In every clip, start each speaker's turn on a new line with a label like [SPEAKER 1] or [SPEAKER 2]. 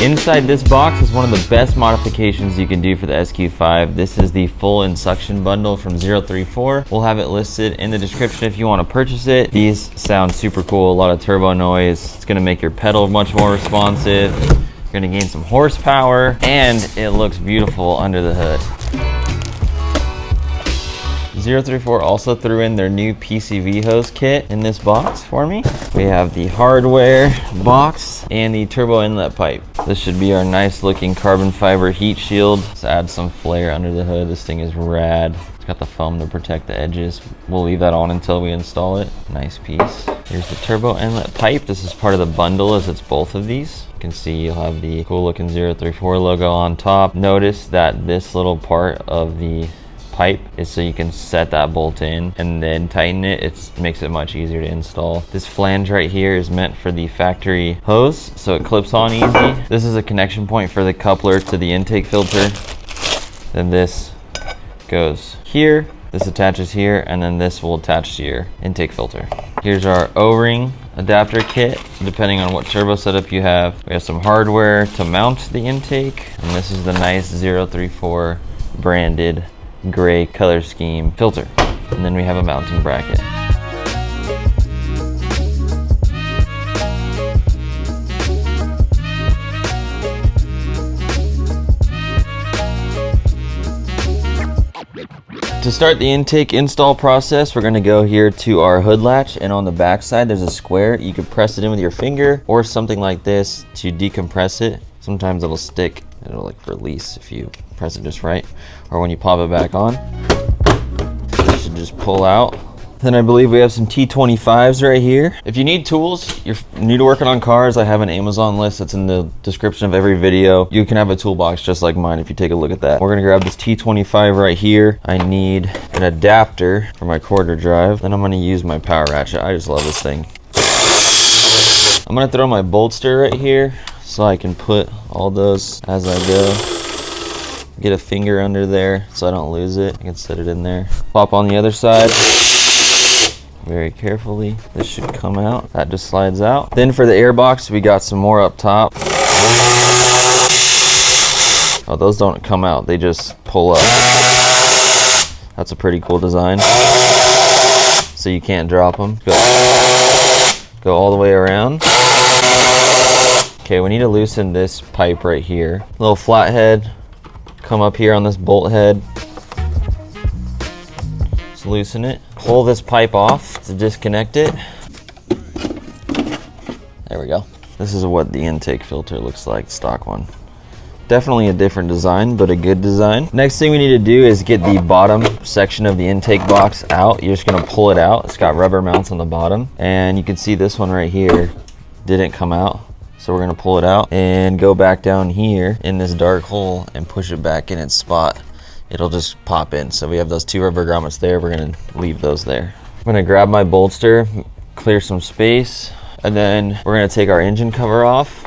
[SPEAKER 1] Inside this box is one of the best modifications you can do for the SQ5. This is the full in suction bundle from 034. We'll have it listed in the description if you want to purchase it. These sound super cool, a lot of turbo noise. It's gonna make your pedal much more responsive. You're gonna gain some horsepower, and it looks beautiful under the hood. 034 also threw in their new PCV hose kit in this box for me. We have the hardware box and the turbo inlet pipe. This should be our nice looking carbon fiber heat shield. Let's add some flare under the hood. This thing is rad. It's got the foam to protect the edges. We'll leave that on until we install it. Nice piece. Here's the turbo inlet pipe. This is part of the bundle as it's both of these. You can see you'll have the cool looking 034 logo on top. Notice that this little part of the pipe is so you can set that bolt in and then tighten it. It makes it much easier to install. This flange right here is meant for the factory hose, so it clips on easy. This is a connection point for the coupler to the intake filter. Then this goes here, this attaches here, and then this will attach to your intake filter. Here's our O-ring adapter kit, depending on what turbo setup you have. We have some hardware to mount the intake, and this is the nice 034 branded gray color scheme filter. And then we have a mounting bracket. To start the intake install process, we're going to go here to our hood latch, and on the back side there's a square. You could press it in with your finger or something like this to decompress it. Sometimes it'll stick, it'll like release if you press it just right, or when you pop it back on, it should just pull out. Then I believe we have some T25s right here. If you need tools, you're new to working on cars, I have an Amazon list that's in the description of every video. You can have a toolbox just like mine if you take a look at that. We're gonna grab this T25 right here. I need an adapter for my quarter drive. Then I'm gonna use my power ratchet. I just love this thing. I'm gonna throw my bolster right here so I can put all those as I go. Get a finger under there so I don't lose it. I can set it in there. Pop on the other side. Very carefully. This should come out. That just slides out. Then for the airbox, we got some more up top. Oh, those don't come out. They just pull up. That's a pretty cool design. So you can't drop them. Go all the way around. Okay, we need to loosen this pipe right here. Little flathead. Come up here on this bolt head. Just loosen it. Pull this pipe off to disconnect it. There we go. This is what the intake filter looks like, stock one. Definitely a different design, but a good design. Next thing we need to do is get the bottom section of the intake box out. You're just gonna pull it out. It's got rubber mounts on the bottom. And you can see this one right here didn't come out. So we're gonna pull it out and go back down here in this dark hole and push it back in its spot. It'll just pop in. So we have those two rubber grommets there. We're gonna leave those there. I'm gonna grab my bolster, clear some space, and then we're gonna take our engine cover off.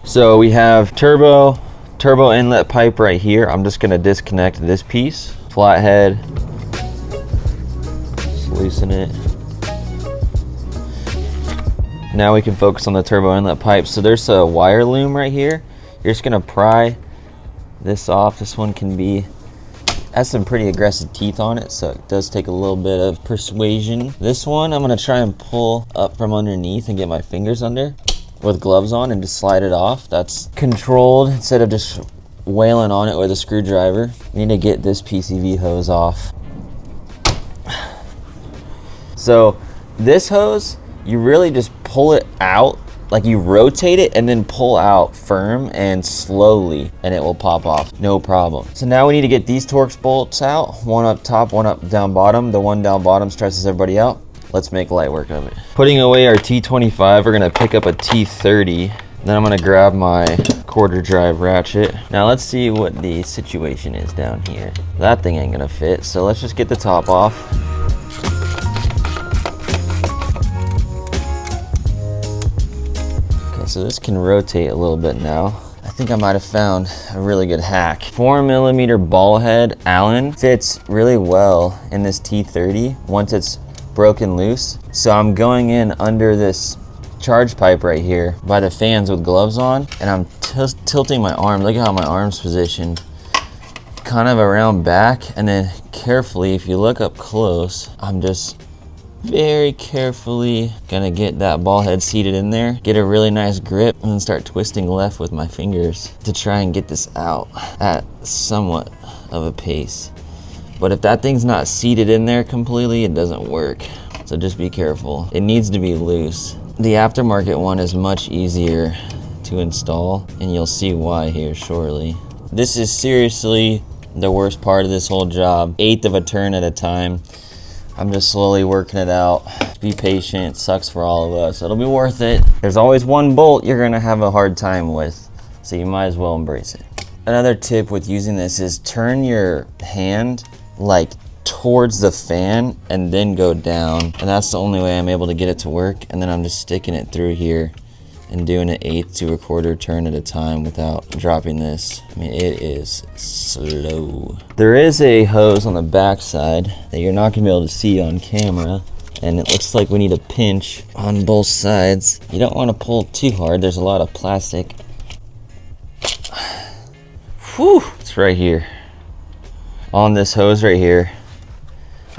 [SPEAKER 1] So we have turbo inlet pipe right here. I'm just gonna disconnect this piece. Flathead, just loosen it. Now we can focus on the turbo inlet pipe. So there's a wire loom right here. You're just gonna pry this off. This one has some pretty aggressive teeth on it, so it does take a little bit of persuasion. This one, I'm gonna try and pull up from underneath and get my fingers under with gloves on and just slide it off. That's controlled instead of just wailing on it with a screwdriver. We need to get this PCV hose off. So this hose, you really just pull it out, like you rotate it and then pull out firm and slowly, and it will pop off, no problem. So now we need to get these Torx bolts out, one up top, one up down bottom. The one down bottom stresses everybody out. Let's make light work of it. Putting away our T25, we're gonna pick up a T30. Then I'm gonna grab my quarter drive ratchet. Now let's see what the situation is down here. That thing ain't gonna fit, so let's just get the top off. So this can rotate a little bit now. I think I might have found a really good hack. 4mm ball head Allen fits really well in this T30 once it's broken loose. So I'm going in under this charge pipe right here by the fans with gloves on, and I'm tilting my arm. Look at how my arm's positioned, kind of around back, and then carefully, if you look up close, I'm just very carefully gonna get that ball head seated in there, get a really nice grip, and then start twisting left with my fingers to try and get this out at somewhat of a pace. But if that thing's not seated in there completely, it doesn't work. So just be careful. It needs to be loose. The aftermarket one is much easier to install, and you'll see why here shortly. This is seriously the worst part of this whole job. 1/8 of a turn at a time. I'm just slowly working it out. Be patient, it sucks for all of us. It'll be worth it. There's always one bolt you're gonna have a hard time with, so you might as well embrace it. Another tip with using this is turn your hand like towards the fan and then go down. And that's the only way I'm able to get it to work. And then I'm just sticking it through here and doing an 1/8 to a 1/4 turn at a time without dropping this. I mean, it is slow. There is a hose on the back side that you're not gonna be able to see on camera, and it looks like we need a pinch on both sides. You don't want to pull too hard. There's a lot of plastic. Whew, it's right here. On this hose right here.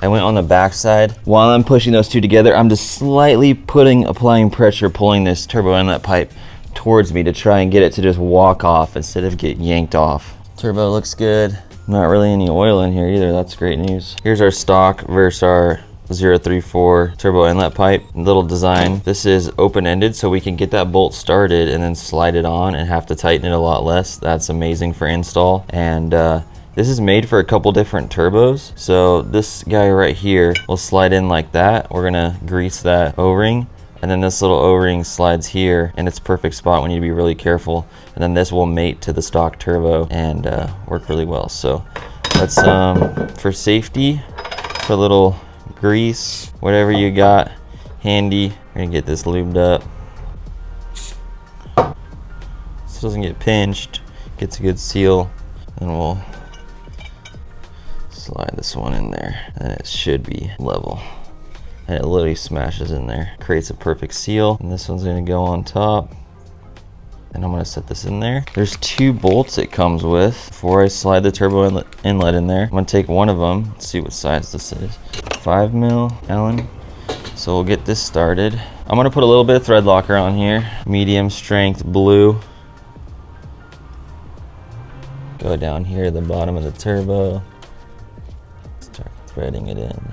[SPEAKER 1] I went on the back side. While I'm pushing those two together, I'm just slightly applying pressure, pulling this turbo inlet pipe towards me to try and get it to just walk off instead of get yanked off. Turbo looks good. Not really any oil in here either. That's great news. Here's our stock versus our 034 turbo inlet pipe. Little design. This is open-ended, so we can get that bolt started and then slide it on and have to tighten it a lot less. That's amazing for install. And this is made for a couple different turbos. So this guy right here will slide in like that. We're gonna grease that O-ring, and then this little O-ring slides here, and it's perfect spot. We need to be really careful. And then this will mate to the stock turbo and work really well. So that's for safety, for a little grease, whatever you got handy. We're gonna get this lubed up. This doesn't get pinched, gets a good seal, and we'll slide this one in there, and it should be level. And it literally smashes in there, creates a perfect seal. And this one's gonna go on top. And I'm gonna set this in there. There's 2 bolts it comes with. Before I slide the turbo inlet in there, I'm gonna take one of them. Let's see what size this is. 5mm Allen. So we'll get this started. I'm gonna put a little bit of thread locker on here. Medium strength blue. Go down here to the bottom of the turbo. Start threading it in.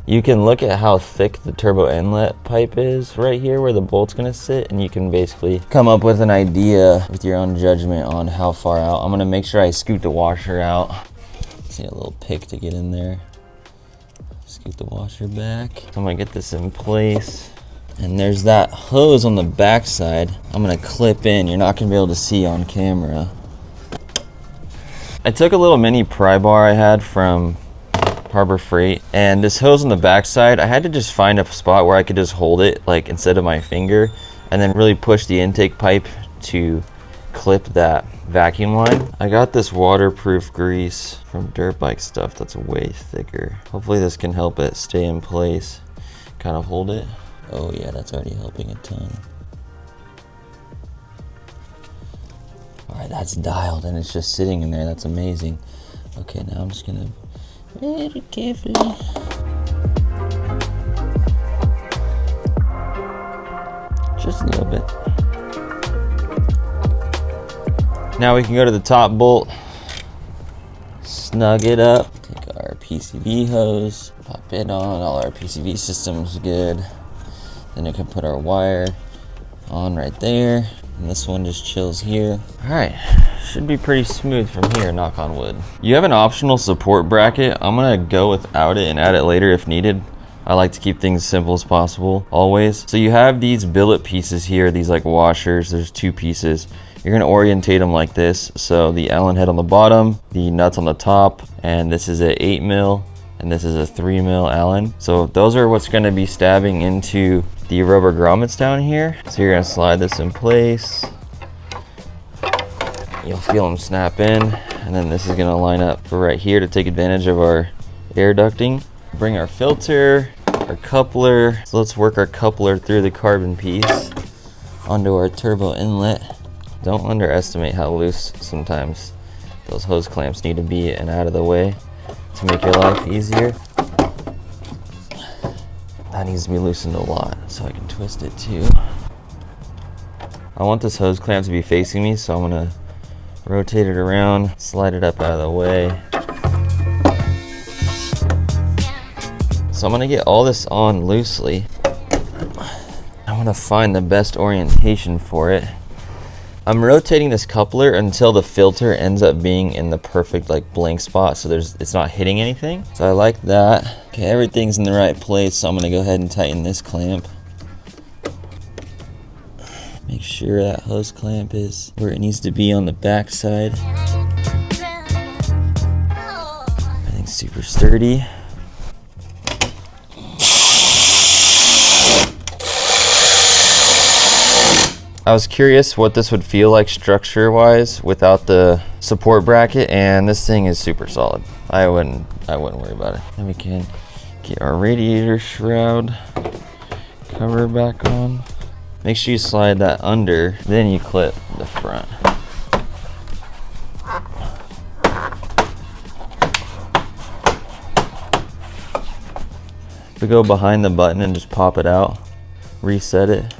[SPEAKER 1] You can look at how thick the turbo inlet pipe is right here where the bolt's gonna sit, and you can basically come up with an idea with your own judgment on how far out. I'm gonna make sure I scoot the washer out. See a little pick to get in there. Scoot the washer back. I'm gonna get this in place. And there's that hose on the back side. I'm gonna clip in. You're not gonna be able to see on camera. I took a little mini pry bar I had from Harbor Freight, and this hose on the back side, I had to just find a spot where I could just hold it like instead of my finger, and then really push the intake pipe to clip that vacuum line. I got this waterproof grease from Dirt Bike Stuff that's way thicker. Hopefully this can help it stay in place, kind of hold it. Oh yeah, that's already helping a ton. All right, that's dialed and it's just sitting in there. That's amazing. Okay, now I'm just gonna very carefully just a little bit. Now we can go to the top bolt, snug it up, take our PCV hose, pop it on. All our PCV system's good. Then I can put our wire on right there, and this one just chills here. All right, should be pretty smooth from here, knock on wood. You have an optional support bracket. I'm gonna go without it and add it later if needed. I like to keep things simple as possible, always. So you have these billet pieces here, these like washers. There's 2 pieces. You're gonna orientate them like this. So the Allen head on the bottom, the nuts on the top, and this is a 8mm, and this is a 3mm Allen. So those are what's gonna be stabbing into the rubber grommets down here. So you're gonna slide this in place. You'll feel them snap in, and then this is gonna line up for right here to take advantage of our air ducting. Bring our filter, our coupler. So let's work our coupler through the carbon piece onto our turbo inlet. Don't underestimate how loose sometimes those hose clamps need to be and out of the way to make your life easier. That needs to be loosened a lot so I can twist it too. I want this hose clamp to be facing me, so I'm gonna rotate it around, slide it up out of the way. So I'm gonna get all this on loosely. I wanna find the best orientation for it. I'm rotating this coupler until the filter ends up being in the perfect like blank spot, so it's not hitting anything. So I like that. Okay, everything's in the right place, so I'm gonna go ahead and tighten this clamp. Make sure that hose clamp is where it needs to be on the back side. Everything's super sturdy. I was curious what this would feel like structure-wise without the support bracket, and this thing is super solid. I wouldn't worry about it. Then we can get our radiator shroud cover back on. Make sure you slide that under, then you clip the front. We go behind the button and just pop it out, reset it.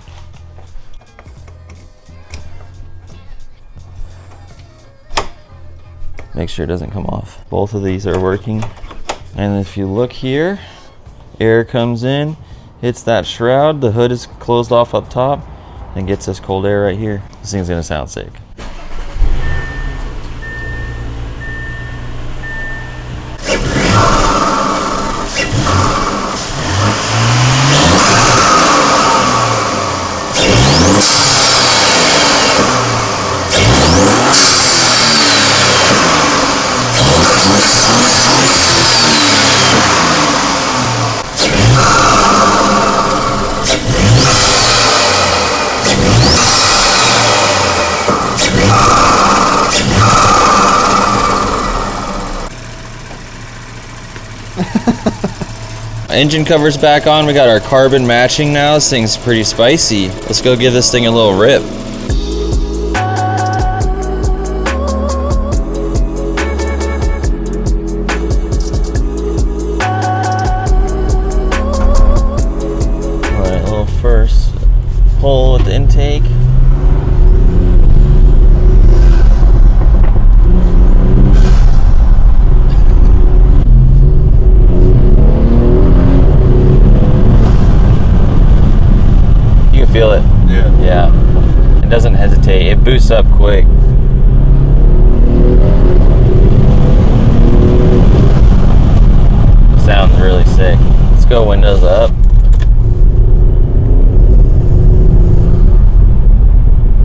[SPEAKER 1] Make sure it doesn't come off. Both of these are working. And if you look here, air comes in, hits that shroud, the hood is closed off up top, and gets this cold air right here. This thing's gonna sound sick. Engine cover's back on. We got our carbon matching now. This thing's pretty spicy. Let's go give this thing a little rip. All right, a little first pull with the intake. Feel it? Yeah. It doesn't hesitate. It boosts up quick. Sounds really sick. Let's go windows up.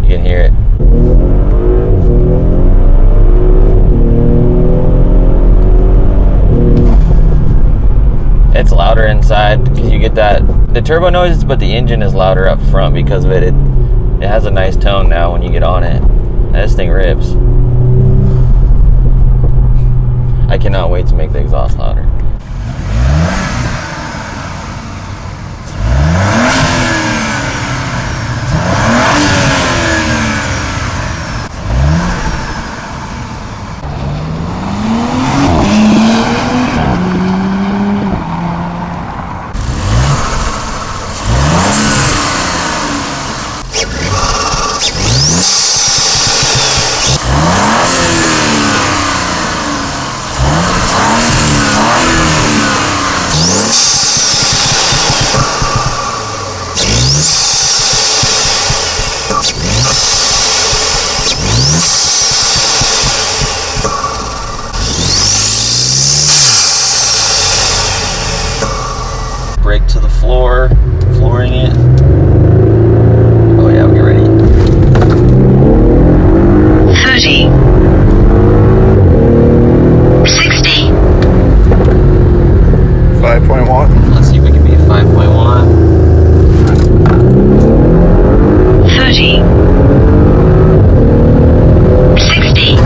[SPEAKER 1] You can hear it. It's louder inside because you get the turbo noise, but the engine is louder up front because of it. It has a nice tone now when you get on it. This thing rips. I cannot wait to make the exhaust louder. Brake to the floor, flooring it. Oh yeah, we're ready.
[SPEAKER 2] 30. 60.
[SPEAKER 3] 5.1.
[SPEAKER 1] Let's see if we can be a 5.1.
[SPEAKER 2] 30. 60.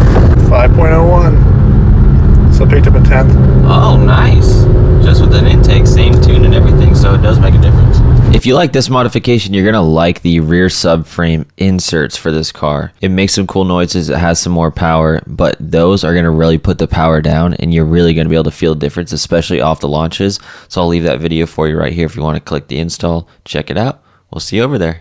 [SPEAKER 3] 5.01. So picked up a 10th.
[SPEAKER 1] Oh, nice. Just with an intake, same tune and everything, so it does make a difference. If you like this modification, you're gonna like the rear subframe inserts for this car. It makes some cool noises, it has some more power, but those are gonna really put the power down and you're really gonna be able to feel the difference, especially off the launches. So I'll leave that video for you right here if you wanna click the install, check it out. We'll see you over there.